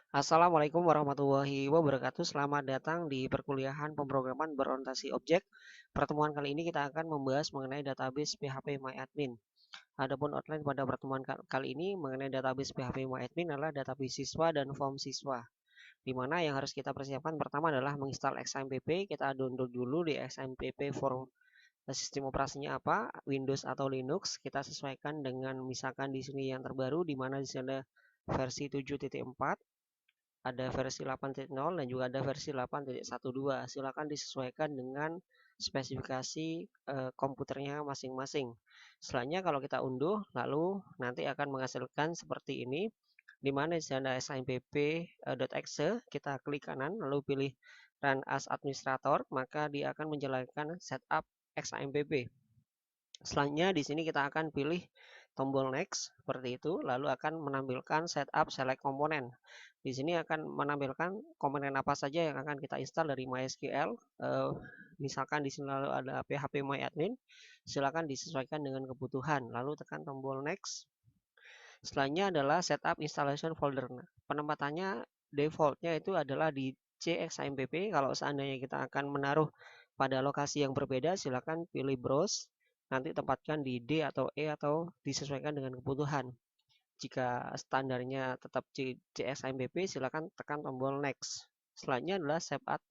Assalamualaikum warahmatullahi wabarakatuh. Selamat datang di perkuliahan pemrograman berorientasi objek. Pertemuan kali ini kita akan membahas mengenai database PHP MyAdmin. Adapun outline pada pertemuan kali ini mengenai database PHP MyAdmin adalah database siswa dan form siswa. Di mana yang harus kita persiapkan pertama adalah menginstal XAMPP. Kita download dulu di XAMPP for sistem operasinya apa, Windows atau Linux. Kita sesuaikan dengan misalkan di sini yang terbaru, di mana di sini ada versi 7.4, ada versi 8.0 dan juga ada versi 8.12. Silakan disesuaikan dengan spesifikasi komputernya masing-masing. Selanjutnya kalau kita unduh, lalu nanti akan menghasilkan seperti ini, di mana di sana xampp.exe, kita klik kanan lalu pilih run as administrator, maka dia akan menjalankan setup xampp. Selanjutnya di sini kita akan pilih tombol next seperti itu, lalu akan menampilkan setup select komponen. Di sini akan menampilkan komponen apa saja yang akan kita install dari MySQL. Misalkan di sini lalu ada PHP MyAdmin, silakan disesuaikan dengan kebutuhan. Lalu tekan tombol next. Selanjutnya adalah setup installation folder. Penempatannya defaultnya itu adalah di CXAMPP. Kalau seandainya kita akan menaruh pada lokasi yang berbeda, silakan pilih browse. Nanti tempatkan di D atau E atau disesuaikan dengan kebutuhan. Jika standarnya tetap CXAMPP, silakan tekan tombol next. Selanjutnya adalah save as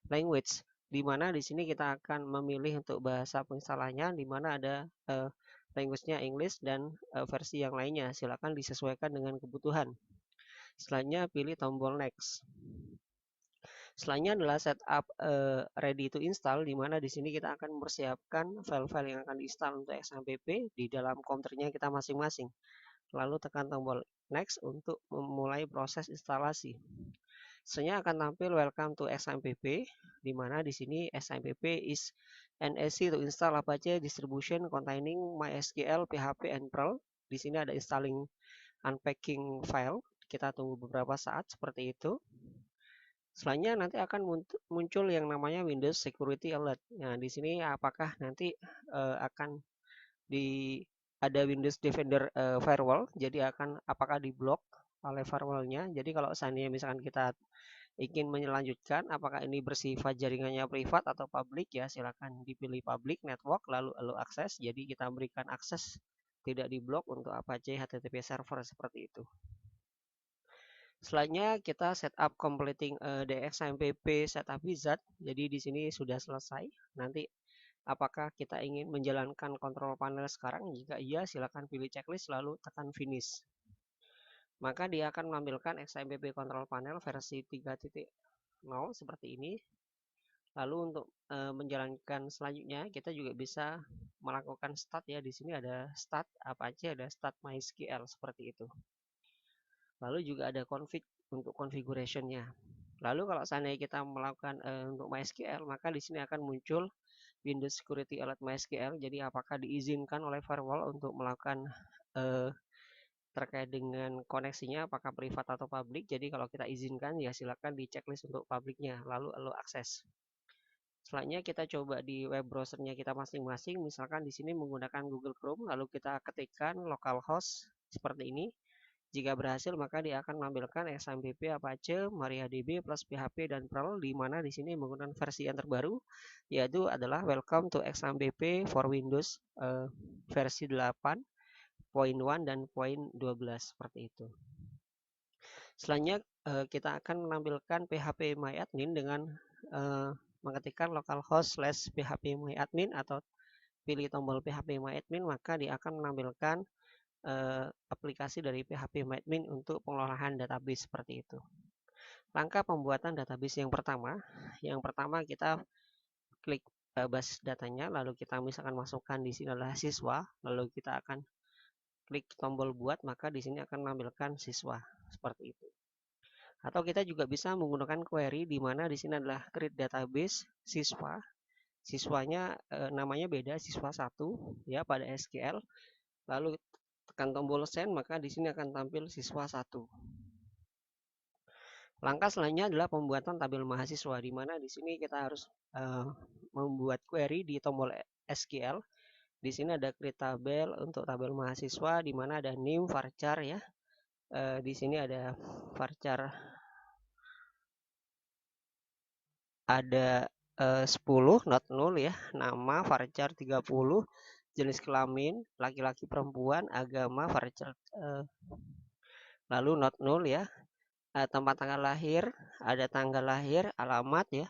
language, di mana di sini kita akan memilih untuk bahasa penginstalannya, di mana ada language-nya English dan versi yang lainnya. Silakan disesuaikan dengan kebutuhan. Selanjutnya pilih tombol next. Selanjutnya adalah setup ready to install, di mana di sini kita akan mempersiapkan file-file yang akan diinstal untuk XAMPP di dalam komputernya kita masing-masing. Lalu tekan tombol next untuk memulai proses instalasi. Selanjutnya akan tampil welcome to XAMPP, di mana di sini XAMPP is an easy to install Apache distribution containing MySQL, PHP, and Perl. Di sini ada installing unpacking file. Kita tunggu beberapa saat seperti itu. Selanjutnya nanti akan muncul yang namanya Windows Security Alert. Nah, di sini apakah nanti akan ada Windows Defender Firewall, jadi akan apakah diblok oleh firewallnya. Jadi kalau seandainya misalkan kita ingin melanjutkan apakah ini bersifat jaringannya privat atau publik, ya silakan dipilih public network lalu allow access. Jadi kita berikan akses tidak diblok untuk Apache HTTP server seperti itu. Selanjutnya kita setup completing DXAMPP setup wizard. Jadi di sini sudah selesai. Nanti apakah kita ingin menjalankan kontrol panel sekarang? Jika iya, silakan pilih checklist lalu tekan finish. Maka dia akan menampilkan XAMPP control panel versi 3.0 seperti ini. Lalu untuk menjalankan selanjutnya, kita juga bisa melakukan start ya. Di sini ada start Apache, ada start MySQL seperti itu. Lalu juga ada config untuk configuration-nya. Lalu kalau seandainya kita melakukan untuk MySQL, maka di sini akan muncul Windows Security Alert MySQL. Jadi apakah diizinkan oleh firewall untuk melakukan terkait dengan koneksinya, apakah privat atau publik. Jadi kalau kita izinkan, ya silakan di checklist untuk publiknya, lalu allow akses. Selanjutnya kita coba di web browsernya kita masing-masing. Misalkan di sini menggunakan Google Chrome, lalu kita ketikkan localhost seperti ini. Jika berhasil, maka dia akan menampilkan XAMPP Apache, MariaDB plus PHP dan Perl, di mana di sini menggunakan versi yang terbaru, yaitu adalah Welcome to XAMPP for Windows versi 8.1 dan 0.12 seperti itu. Selanjutnya kita akan menampilkan PHP MyAdmin dengan mengetikkan localhost/php MyAdmin atau pilih tombol PHP MyAdmin, maka dia akan menampilkan aplikasi dari PHP MyAdmin untuk pengelolaan database seperti itu. Langkah pembuatan database yang pertama kita klik basis datanya, lalu kita misalkan masukkan di sini adalah siswa, lalu kita akan klik tombol buat, maka di sini akan menampilkan siswa seperti itu. Atau kita juga bisa menggunakan query, di mana di sini adalah create database siswa. Siswanya namanya beda, siswa 1 ya pada SQL. Lalu tekan tombol send, maka di sini akan tampil siswa 1. Langkah selanjutnya adalah pembuatan tabel mahasiswa, di mana di sini kita harus membuat query di tombol SQL. Di sini ada create tabel untuk tabel mahasiswa, di mana ada name varchar ya. Di sini ada varchar ada 10 not null ya, nama varchar 30, jenis kelamin laki-laki perempuan, agama varchar lalu not null ya, tempat tanggal lahir, ada tanggal lahir, alamat ya.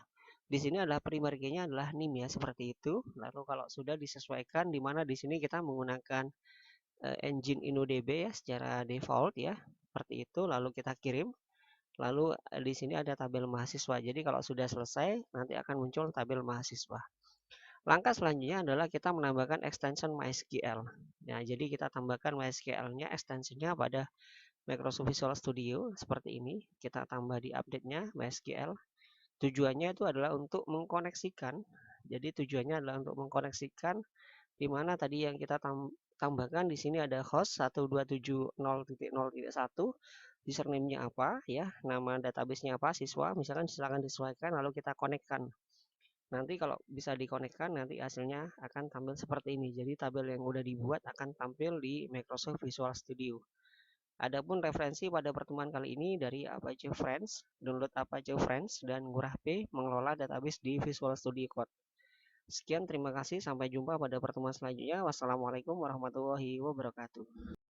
Di sini adalah primary key-nya adalah NIM ya, seperti itu. Lalu kalau sudah disesuaikan, di mana di sini kita menggunakan engine InnoDB ya secara default ya, seperti itu. Lalu kita kirim. Lalu di sini ada tabel mahasiswa. Jadi kalau sudah selesai, nanti akan muncul tabel mahasiswa. Langkah selanjutnya adalah kita menambahkan extension MySQL. Nah, jadi kita tambahkan MySQL-nya, extensionnya pada Microsoft Visual Studio seperti ini. Kita tambah di update-nya MySQL. Tujuannya itu adalah untuk mengkoneksikan. Jadi tujuannya adalah untuk mengkoneksikan di mana tadi yang kita tambahkan di sini ada host 127.0.0.1, username-nya apa ya, nama database-nya apa, siswa, misalkan silakan disesuaikan lalu kita konekkan. Nanti kalau bisa dikonekkan nanti hasilnya akan tampil seperti ini. Jadi tabel yang udah dibuat akan tampil di Microsoft Visual Studio. Adapun referensi pada pertemuan kali ini dari Apache Friends, download Apache Friends dan Ngurah P mengelola database di Visual Studio Code. Sekian, terima kasih, sampai jumpa pada pertemuan selanjutnya. Wassalamualaikum warahmatullahi wabarakatuh.